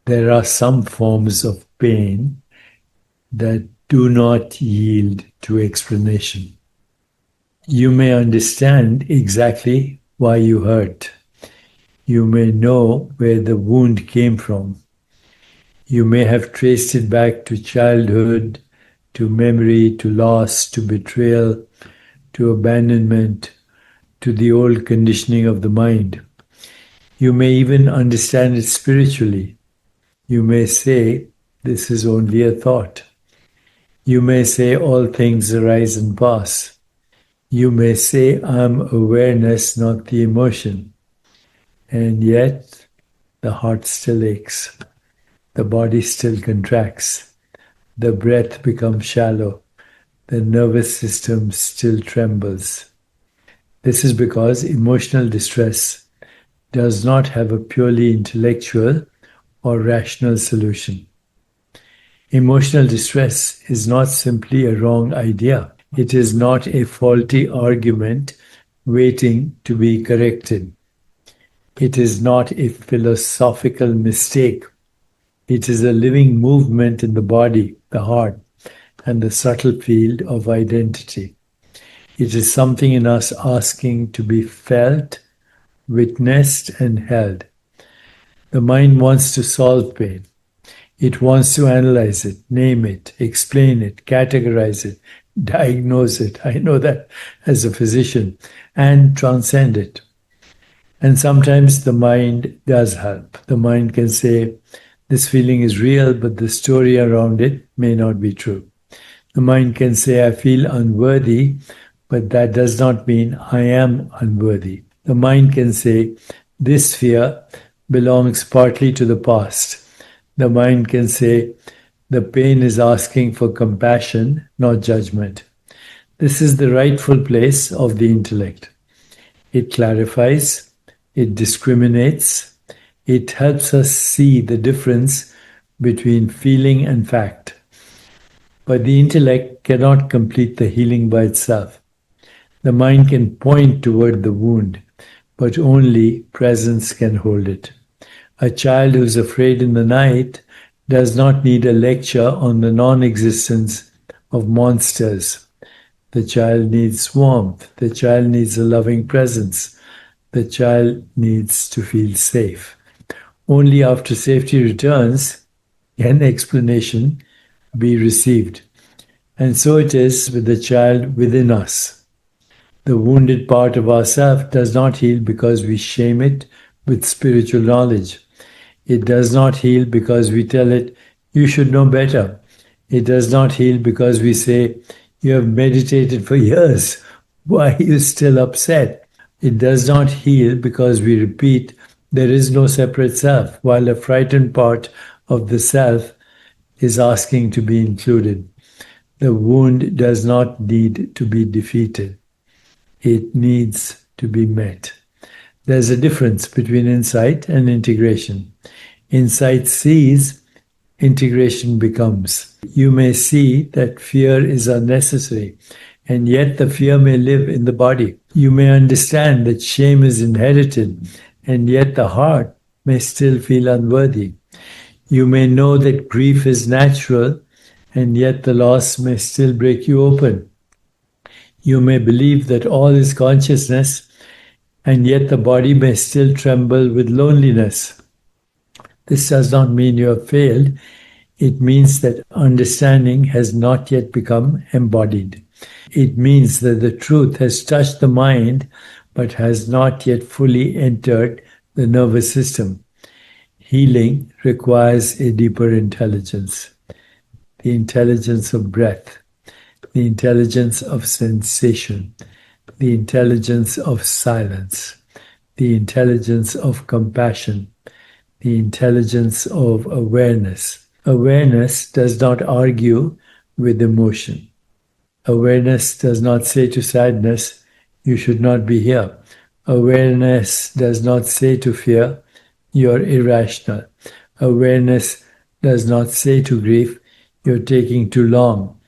There are some forms of pain that do not yield to explanation. You may understand exactly why you hurt. You may know where the wound came from. You may have traced it back to childhood, to memory, to loss, to betrayal, to abandonment, to the old conditioning of the mind. You may even understand it spiritually. You may say, this is only a thought. You may say, all things arise and pass. You may say, I'm awareness, not the emotion. And yet, the heart still aches. The body still contracts. The breath becomes shallow. The nervous system still trembles. This is because emotional distress does not have a purely intellectual or rational solution. Emotional distress is not simply a wrong idea. It is not a faulty argument waiting to be corrected. It is not a philosophical mistake. It is a living movement in the body, the heart, and the subtle field of identity. It is something in us asking to be felt, witnessed, and held. The mind wants to solve pain. It wants to analyze it, name it, explain it, categorize it, diagnose it. I know that as a physician, and transcend it. And sometimes the mind does help. The mind can say, this feeling is real, but the story around it may not be true. The mind can say, I feel unworthy, but that does not mean I am unworthy. The mind can say, this fear belongs partly to the past. The mind can say, the pain is asking for compassion, not judgment. This is the rightful place of the intellect. It clarifies, it discriminates, it helps us see the difference between feeling and fact. But the intellect cannot complete the healing by itself. The mind can point toward the wound, but only presence can hold it. A child who's afraid in the night does not need a lecture on the non-existence of monsters. The child needs warmth. The child needs a loving presence. The child needs to feel safe. Only after safety returns can explanation be received. And so it is with the child within us. The wounded part of ourself does not heal because we shame it with spiritual knowledge. It does not heal because we tell it, you should know better. It does not heal because we say, you have meditated for years. Why are you still upset? It does not heal because we repeat, there is no separate self, while a frightened part of the self is asking to be included. The wound does not need to be defeated. It needs to be met. There's a difference between insight and integration. Insight sees, integration becomes. You may see that fear is unnecessary, and yet the fear may live in the body. You may understand that shame is inherited, and yet the heart may still feel unworthy. You may know that grief is natural, and yet the loss may still break you open. You may believe that all is consciousness, and yet the body may still tremble with loneliness. This does not mean you have failed. It means that understanding has not yet become embodied. It means that the truth has touched the mind, but has not yet fully entered the nervous system. Healing requires a deeper intelligence, the intelligence of breath, the intelligence of sensation, the intelligence of silence, the intelligence of compassion, the intelligence of awareness. Awareness does not argue with emotion. Awareness does not say to sadness, you should not be here. Awareness does not say to fear, you're irrational. Awareness does not say to grief, you're taking too long.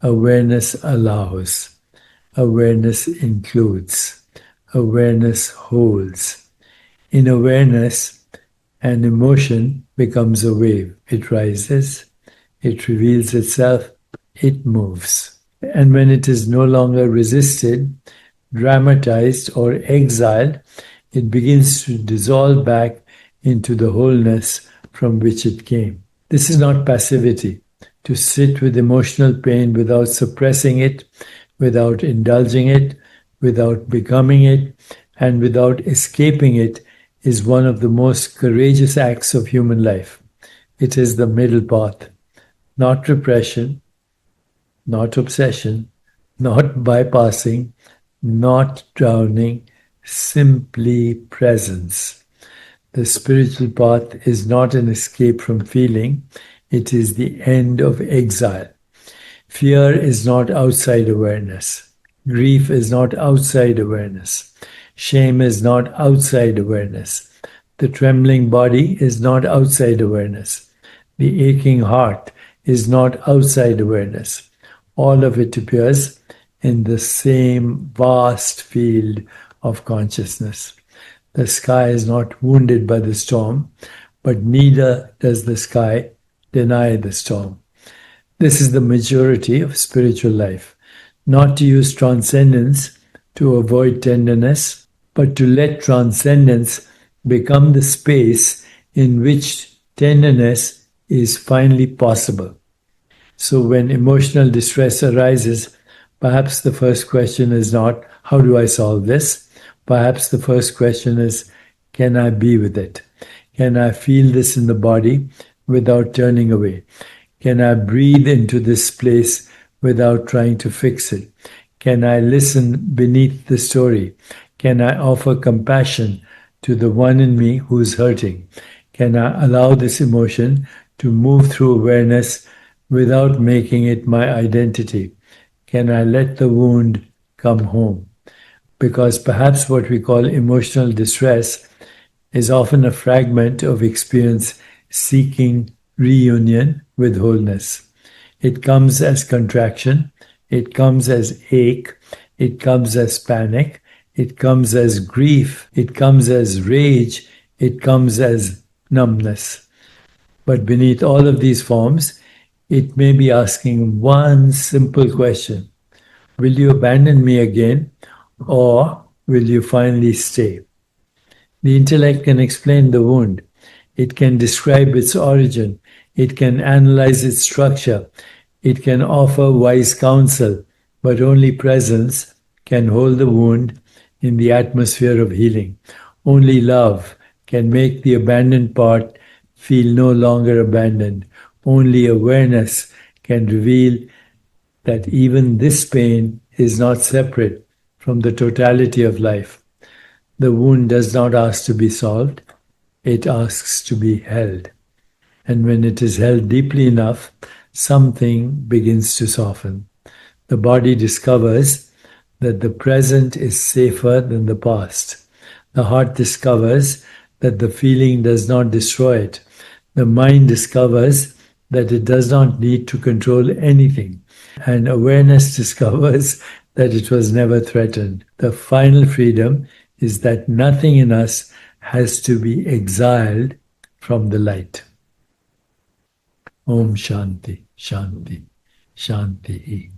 Awareness allows. Awareness includes. Awareness holds. In awareness, and emotion becomes a wave. It rises, it reveals itself, it moves. And when it is no longer resisted, dramatized, or exiled, it begins to dissolve back into the wholeness from which it came. This is not passivity. To sit with emotional pain without suppressing it, without indulging it, without becoming it, and without escaping it is one of the most courageous acts of human life. It is the middle path, not repression, not obsession, not bypassing, not drowning, simply presence. The spiritual path is not an escape from feeling, it is the end of exile. Fear is not outside awareness. Grief is not outside awareness. Shame is not outside awareness. The trembling body is not outside awareness. The aching heart is not outside awareness. All of it appears in the same vast field of consciousness. The sky is not wounded by the storm, but neither does the sky deny the storm. This is the maturity of spiritual life, not to use transcendence to avoid tenderness, but to let transcendence become the space in which tenderness is finally possible. So when emotional distress arises, perhaps the first question is not, how do I solve this? Perhaps the first question is, can I be with it? Can I feel this in the body without turning away? Can I breathe into this place without trying to fix it? Can I listen beneath the story? Can I offer compassion to the one in me who is hurting? Can I allow this emotion to move through awareness without making it my identity? Can I let the wound come home? Because perhaps what we call emotional distress is often a fragment of experience seeking reunion with wholeness. It comes as contraction, it comes as ache, it comes as panic, it comes as grief, it comes as rage, it comes as numbness. But beneath all of these forms, it may be asking one simple question: will you abandon me again, or will you finally stay? The intellect can explain the wound. It can describe its origin. It can analyze its structure. It can offer wise counsel, but only presence can hold the wound in the atmosphere of healing. Only love can make the abandoned part feel no longer abandoned. Only awareness can reveal that even this pain is not separate from the totality of life. The wound does not ask to be solved, it asks to be held. And when it is held deeply enough, something begins to soften. The body discovers that the present is safer than the past. The heart discovers that the feeling does not destroy it. The mind discovers that it does not need to control anything. And awareness discovers that it was never threatened. The final freedom is that nothing in us has to be exiled from the light. Om Shanti, Shanti, Shanti.